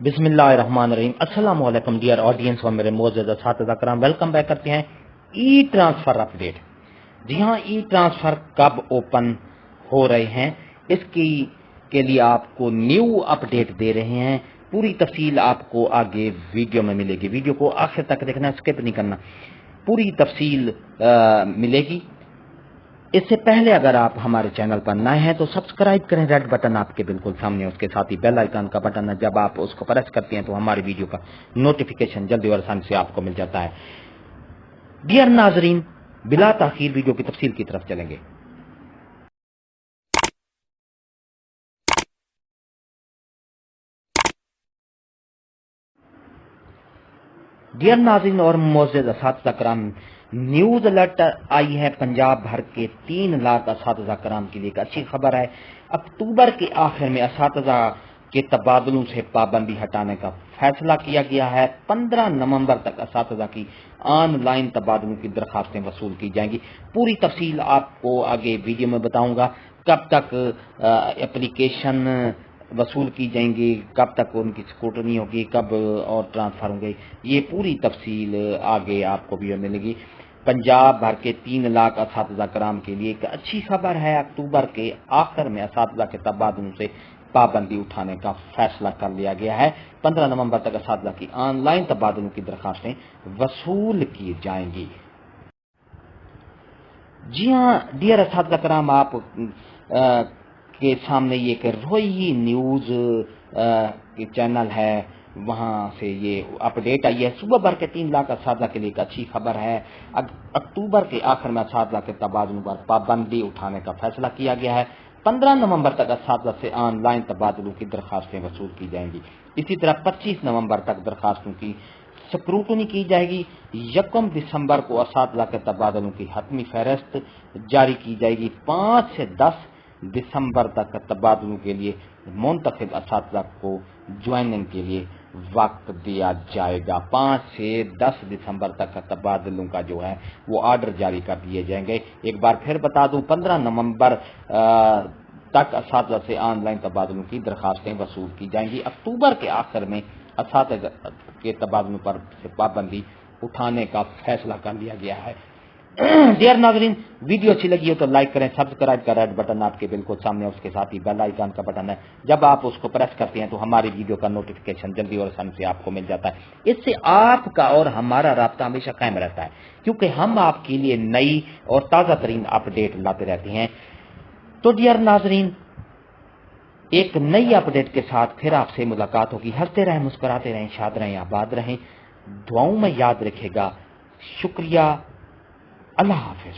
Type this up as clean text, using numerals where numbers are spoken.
बिस्मिल्लाहिर्रहमानिर्रहीम। अस्सलाम वालेकुम डियर ऑडियंस और मेरे मोअज़्ज़ज़ असातिज़ा करम, वेलकम बैक करते हैं ई ट्रांसफर अपडेट। जी हाँ, ई ट्रांसफर कब ओपन हो रहे हैं इसकी के लिए आपको न्यू अपडेट दे रहे हैं। पूरी तफसील आपको आगे वीडियो में मिलेगी। वीडियो को आखिर तक देखना, स्किप नहीं करना, पूरी तफसील मिलेगी। इससे पहले अगर आप हमारे चैनल पर नए हैं तो सब्सक्राइब करें, रेड बटन आपके बिल्कुल सामने, उसके साथ ही बेल आइकन का बटन है। जब आप उसको प्रेस करते हैं तो हमारी वीडियो का नोटिफिकेशन जल्दी और आसानी से आपको मिल जाता है। डियर नाजरीन, बिला ताखीर वीडियो की तफसील की तरफ चलेंगे। डियर नाज़रीन और मोअज़्ज़ज़ असातिज़ा कराम, न्यूज अलर्ट आई है पंजाब भर के 3 लाख असातिज़ा कराम के लिए एक अच्छी खबर है। अक्टूबर के आखिर में असातिज़ा के तबादलों से पाबंदी हटाने का फैसला किया गया है। 15 नवंबर तक असातिज़ा की ऑनलाइन तबादलों की दरखास्तें वसूल की जाएंगी। पूरी तफसील आपको आगे वीडियो में बताऊंगा। कब तक एप्लीकेशन वसूल की जाएंगी, कब तक उनकी स्क्रूटनी होगी, कब और ट्रांसफर होंगे, ये पूरी तफसील आगे आपको भी मिलेगी। पंजाब भर के 3 लाख असातिज़ा कराम के लिए एक अच्छी खबर है। अक्टूबर के आखिर में असातिज़ा के तबादलों से पाबंदी उठाने का फैसला कर लिया गया है। 15 नवंबर तक असातिज़ा की ऑनलाइन तबादलों की दरखास्तें वसूल की जाएंगी। जी हाँ डियर असातिज़ा कराम, आप के सामने ये एक रोई न्यूज के चैनल है, वहाँ से ये अपडेट आई है। सुबह भर के 3 लाख असातिज़ा के लिए एक अच्छी खबर है। अक्टूबर के आखिर में असातिज़ा के तबादलों पर पाबंदी उठाने का फैसला किया गया है। 15 नवंबर तक असातिज़ा से ऑनलाइन तबादलों की दरखास्तें वसूल की जाएंगी। इसी तरह 25 नवंबर तक दरखास्तों की स्क्रूटनी की जाएगी। 1 दिसंबर को असातिज़ा के तबादलों की हतमी फहरिस्त जारी की जाएगी। 5 से 10 दिसंबर तक तबादलों के लिए मुंतखब असातिज़ा को ज्वाइनिंग के लिए वक्त दिया जाएगा। 5 से 10 दिसंबर तक तबादलों का जो है वो आर्डर जारी कर दिए जाएंगे। एक बार फिर बता दूं, 15 नवंबर तक असातिज़ा से ऑनलाइन तबादलों की दरखास्तें वसूल की जाएंगी। अक्टूबर के आखिर में असातिज़ा के तबादलों पर से पाबंदी उठाने का फैसला कर लिया गया है। डियर नाज़रीन, वीडियो अच्छी लगी हो तो लाइक करें, सब्सक्राइब का रेड बटन आपके बिल्कुल सामने, उसके साथ ही बेल आइकन का बटन है। जब आप उसको प्रेस करते हैं तो हमारी वीडियो का नोटिफिकेशन जल्दी और आसानी से आपको मिल जाता है। इससे आपका और हमारा राब्ता हमेशा कायम रहता है, क्योंकि हम आपके लिए नई और ताज़ा तरीन अपडेट लाते रहते हैं। तो डियर नाज़रीन, एक नई अपडेट के साथ फिर आपसे मुलाकात होगी। हंसते रहें, मुस्कुराते रहें, शाद रहें, आबाद रहें, दुआओं में याद रखेगा। शुक्रिया, अल्लाह हाफिज।